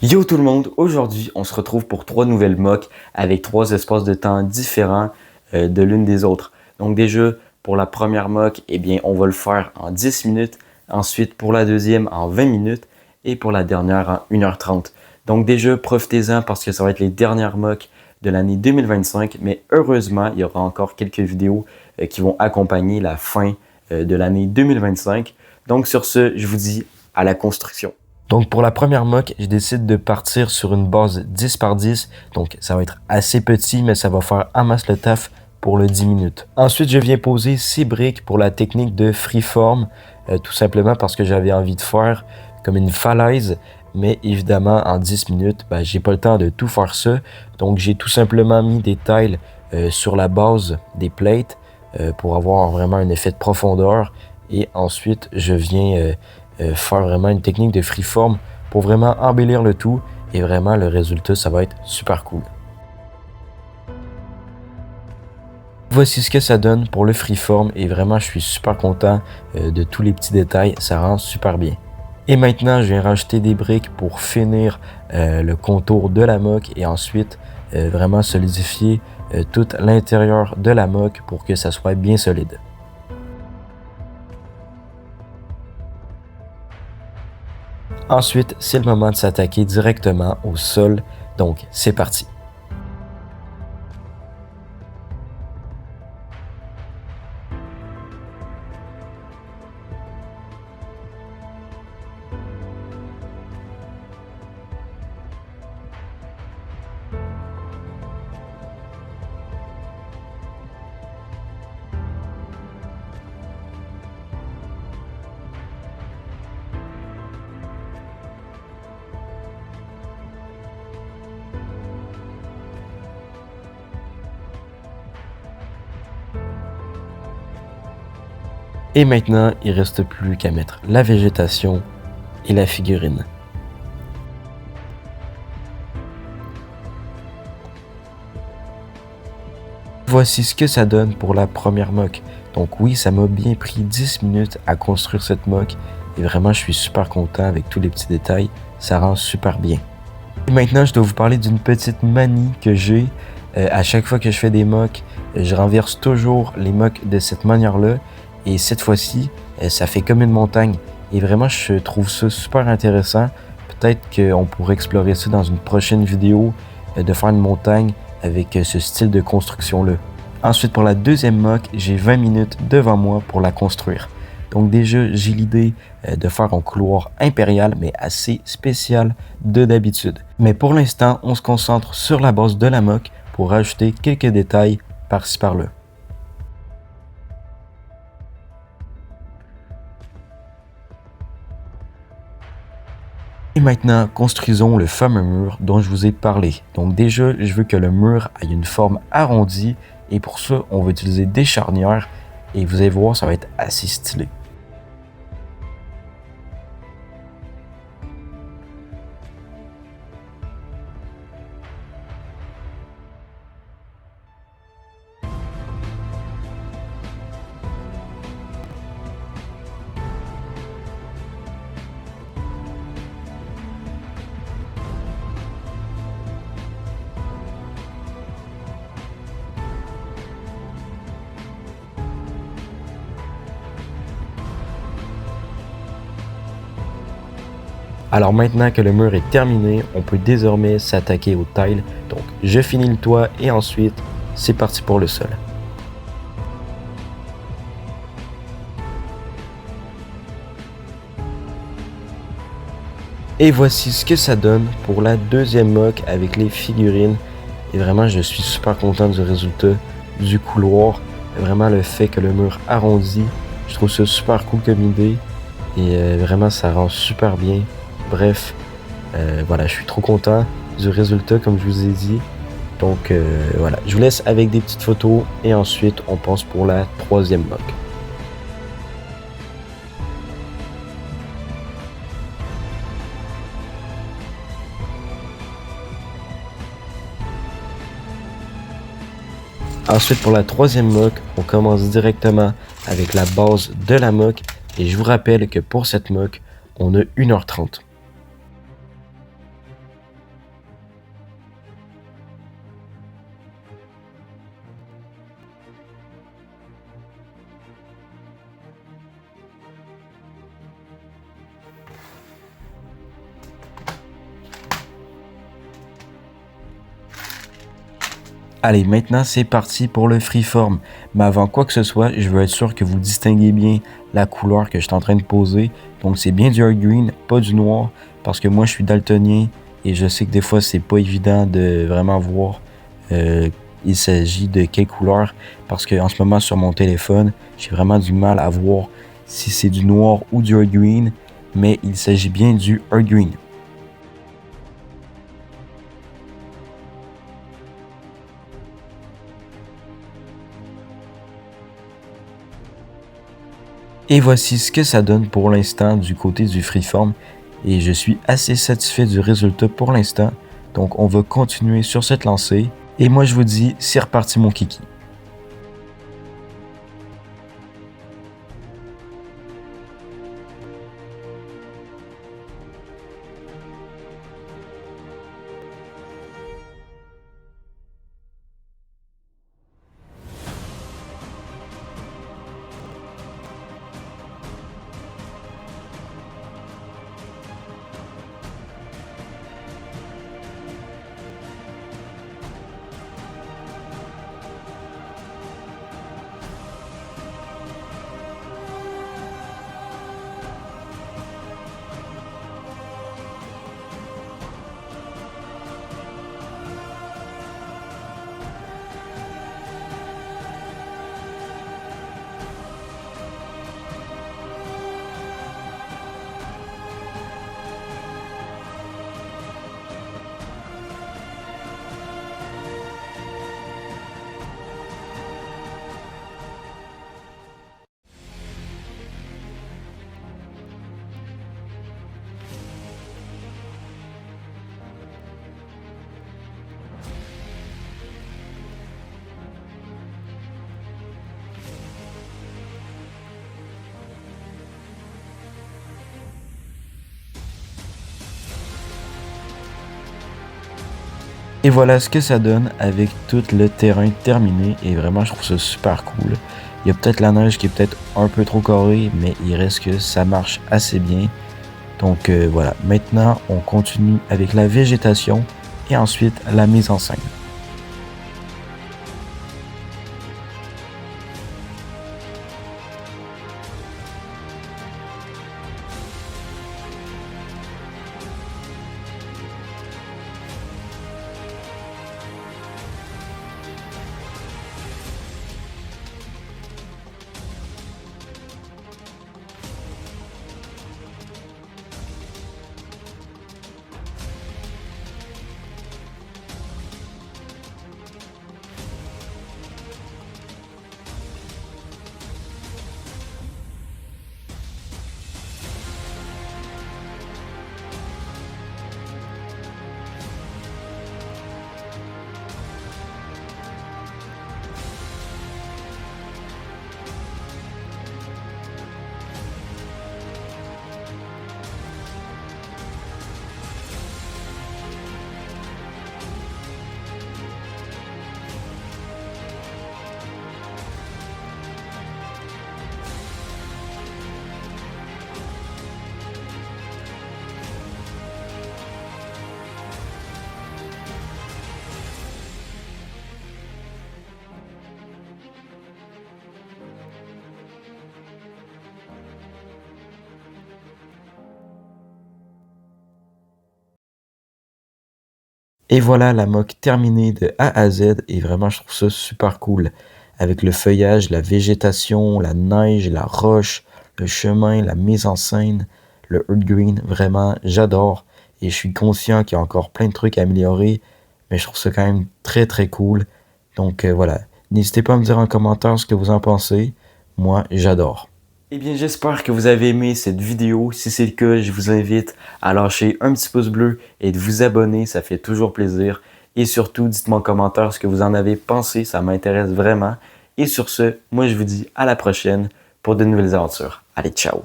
Yo tout le monde, aujourd'hui on se retrouve pour 3 nouvelles mocks avec 3 espaces de temps différents de l'une des autres. Donc déjà pour la première mock, eh bien on va le faire en 10 minutes, ensuite pour la deuxième en 20 minutes et pour la dernière en 1h30. Donc déjà profitez-en parce que ça va être les dernières mocks de l'année 2025, mais heureusement il y aura encore quelques vidéos qui vont accompagner la fin de l'année 2025. Donc sur ce, je vous dis à la construction. Donc pour la première mock, je décide de partir sur une base 10 par 10. Donc ça va être assez petit, mais ça va faire en masse le taf pour le 10 minutes. Ensuite, je viens poser 6 briques pour la technique de freeform, tout simplement parce que j'avais envie de faire comme une falaise. Mais évidemment, en 10 minutes, j'ai pas le temps de tout faire ça. Donc j'ai tout simplement mis des tiles sur la base des plates pour avoir vraiment un effet de profondeur. Et ensuite, je viens faire vraiment une technique de freeform pour vraiment embellir le tout et vraiment le résultat, ça va être super cool. Voici ce que ça donne pour le freeform et vraiment je suis super content de tous les petits détails, ça rend super bien. Et maintenant, je viens rajouter des briques pour finir le contour de la mock et ensuite vraiment solidifier tout l'intérieur de la mock pour que ça soit bien solide. Ensuite, c'est le moment de s'attaquer directement au sol, donc c'est parti. Et maintenant, il ne reste plus qu'à mettre la végétation et la figurine. Voici ce que ça donne pour la première mock. Donc oui, ça m'a bien pris 10 minutes à construire cette mock et vraiment je suis super content avec tous les petits détails, ça rend super bien. Et maintenant, je dois vous parler d'une petite manie que j'ai. À chaque fois que je fais des mocks, je renverse toujours les mocks de cette manière-là. Et cette fois-ci, ça fait comme une montagne. Et vraiment, je trouve ça super intéressant. Peut-être qu'on pourrait explorer ça dans une prochaine vidéo, de faire une montagne avec ce style de construction-là. Ensuite, pour la deuxième mock, j'ai 20 minutes devant moi pour la construire. Donc déjà, j'ai l'idée de faire un couloir impérial, mais assez spécial de d'habitude. Mais pour l'instant, on se concentre sur la base de la mock pour rajouter quelques détails par-ci par-là. Et maintenant, construisons le fameux mur dont je vous ai parlé. Donc déjà, je veux que le mur ait une forme arrondie et pour ça, on va utiliser des charnières et vous allez voir, ça va être assez stylé. Alors maintenant que le mur est terminé, on peut désormais s'attaquer aux tiles. Donc je finis le toit et ensuite c'est parti pour le sol. Et voici ce que ça donne pour la deuxième mock avec les figurines. Et vraiment je suis super content du résultat du couloir. Vraiment le fait que le mur arrondi, je trouve ça super cool comme idée. Et vraiment ça rend super bien. Bref, voilà, je suis trop content du résultat comme je vous ai dit. Donc voilà, je vous laisse avec des petites photos et ensuite on pense pour la troisième mock. Ensuite pour la troisième mock, on commence directement avec la base de la mock et je vous rappelle que pour cette mock, on a 1h30. Allez, maintenant c'est parti pour le freeform. Mais avant quoi que ce soit, je veux être sûr que vous distinguez bien la couleur que je suis en train de poser. Donc c'est bien du earth green, pas du noir, parce que moi je suis daltonien et je sais que des fois c'est pas évident de vraiment voir il s'agit de quelle couleur, parce que en ce moment sur mon téléphone, j'ai vraiment du mal à voir si c'est du noir ou du earth green, mais il s'agit bien du earth green. Et voici ce que ça donne pour l'instant du côté du freeform. Et je suis assez satisfait du résultat pour l'instant. Donc on va continuer sur cette lancée. Et moi je vous dis, c'est reparti mon kiki. Et voilà ce que ça donne avec tout le terrain terminé. Et vraiment, je trouve ça super cool. Il y a peut-être la neige qui est peut-être un peu trop carrée, mais il reste que ça marche assez bien. Donc voilà, maintenant on continue avec la végétation et ensuite la mise en scène. Et voilà la mock terminée de A à Z et vraiment je trouve ça super cool. Avec le feuillage, la végétation, la neige, la roche, le chemin, la mise en scène, le earth green, vraiment j'adore. Et je suis conscient qu'il y a encore plein de trucs à améliorer, mais je trouve ça quand même très très cool. Donc voilà, n'hésitez pas à me dire en commentaire ce que vous en pensez. Moi j'adore. Eh bien, j'espère que vous avez aimé cette vidéo. Si c'est le cas, je vous invite à lâcher un petit pouce bleu et de vous abonner. Ça fait toujours plaisir. Et surtout, dites-moi en commentaire ce que vous en avez pensé. Ça m'intéresse vraiment. Et sur ce, moi, je vous dis à la prochaine pour de nouvelles aventures. Allez, ciao!